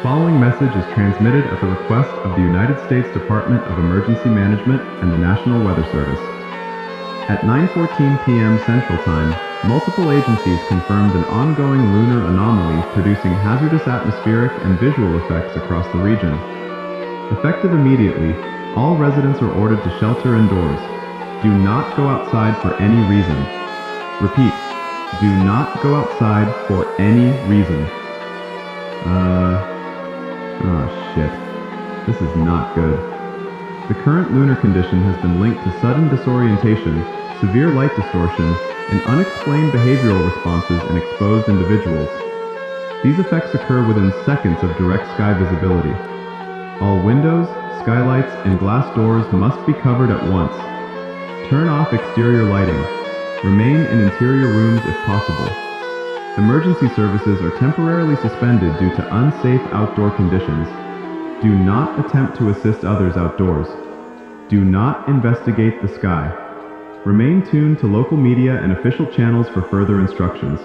following message is transmitted at the request of the United States Department of Emergency Management and the National Weather Service. At 9:14 p.m. Central Time, multiple agencies confirmed an ongoing lunar anomaly producing hazardous atmospheric and visual effects across the region. Effective immediately, all residents are ordered to shelter indoors. Do not go outside for any reason. Repeat, do not go outside for any reason. Oh shit. This is not good. The current lunar condition has been linked to sudden disorientation, severe light distortion, and unexplained behavioral responses in exposed individuals. These effects occur within seconds of direct sky visibility. All windows, skylights, and glass doors must be covered at once. Turn off exterior lighting. Remain in interior rooms if possible. Emergency services are temporarily suspended due to unsafe outdoor conditions. Do not attempt to assist others outdoors. Do not investigate the sky. Remain tuned to local media and official channels for further instructions.